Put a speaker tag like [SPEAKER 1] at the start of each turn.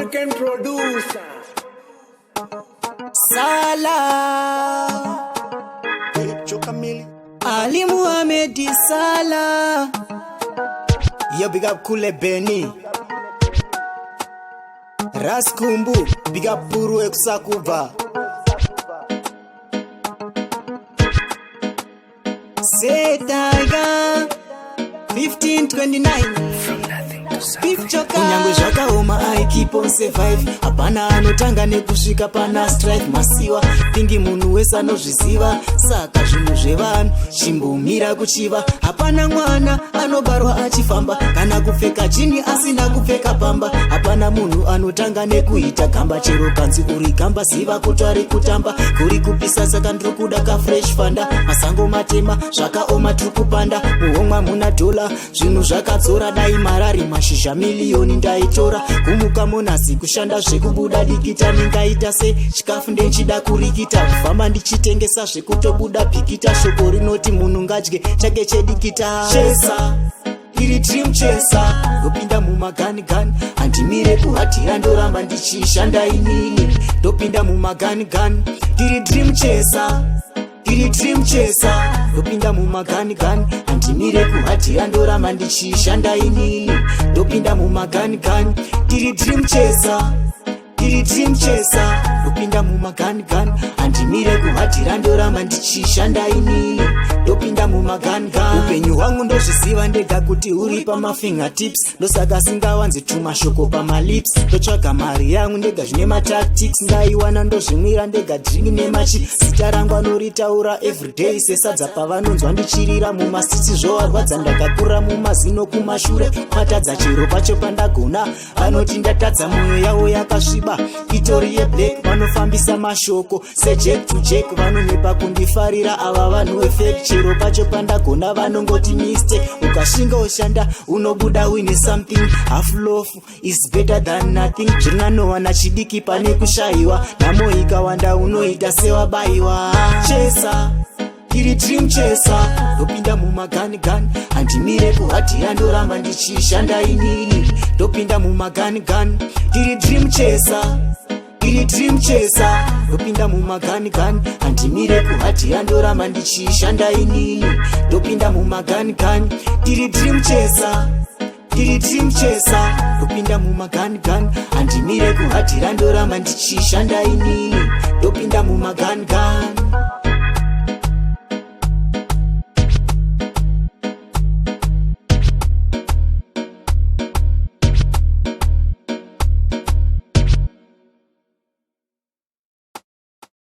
[SPEAKER 1] African producer.
[SPEAKER 2] Salah Ali Muhammad Salah. Yo, big up Kule Beni Raskumbu, big up Puru Eksakuba. Say Tiger 1529 from nothing to something. Kunyango zvakaoma I keep on survive. Hapana anotanga nekusvika pana strife masiwa. Thingi munhu wese anozviziva. Saka zvinhu zvevanhu chimbomira kuchiva. Hapana mwana anobarwa achifamba kana kupfeka jini asina kupfeka pamba. Hapana munhu anotanga nekuita gamba. Chero kanzi uri gamba ziva kuti ari kutamba. Kuri kupisa saka ndiri kuda ka fresh fanda. Masango matema zvakaoma tiri kupanda. Muhomwa muna dola zvinhu zvakadzora. Dai marari mashizha miliyoni ndaitora. Kumuka monasi kushanda zvekubuda dikita. Ningaita se chikafu ndenchida kurikita. Kufamba ndichitengesa zvekutobuda pikita. Shoko rinoti munhu ngadye chake chedikita. Chesa iri dream chesa ndopinda mumagani gani. Handimire kuhatira ndoramba ndichishanda inini. Ndopinda mumagani gani iri dream chesa. Iri dream chesa ndopinda mumagani gani. Handimire kuhatira ndoramba ndichishanda inini. Ndopinda mumagani gani iri dream chesa. Iri dream chesa ndopinda mumagani gani. Handimire kuhatira ndoramba ndichishanda inini. Ndopinda mumagani gani. Upenyu hwangu ndozviziva ndega kuti uri pama fingertips. Ndosaka singawanzi tuma shoko pama lips. Ndotsvaga mari yangu ndega zvine ma tactics. Ndaiwana ndozvimwira ndega drink nemachi. Zita rangu anoritaura everyday sesadza pavanonzwa ndichirira mumasitsi. Zvowarwadza ndakakura mumazino kumashure. Matadza chero pacho pandagona. Vanoti ndatadza mwoyo yavo yakasviba. Itori yeblack vanofambisa mashoko sejack to jack. Vanonepa kundifarira ava vanhu wefake. Chero pacho pandagona vanongoti mistake. Ukashinga ushanda unobuda wine something. Half loaf is better than nothing. Zvinanowana chidiki pane kushayiwa. Nhamo ikawanda unoita sewabayiwa. Chesa iri dream chesa ndopinda mumagani gani. Handimire kuhatira ndoramba ndichishanda inini. Ndopinda mumagani gani iri dream chesa. Iri dream chesa ndopinda mumagani gani. Handimire kuhatira ndoramba ndichishanda inini. Ndopinda mumagani gani iri dream chesa. Iri dream chesa ndopinda mumagani gani. Handimire kuhatira ndoramba ndichishanda inini. Ndopinda mumagani gani.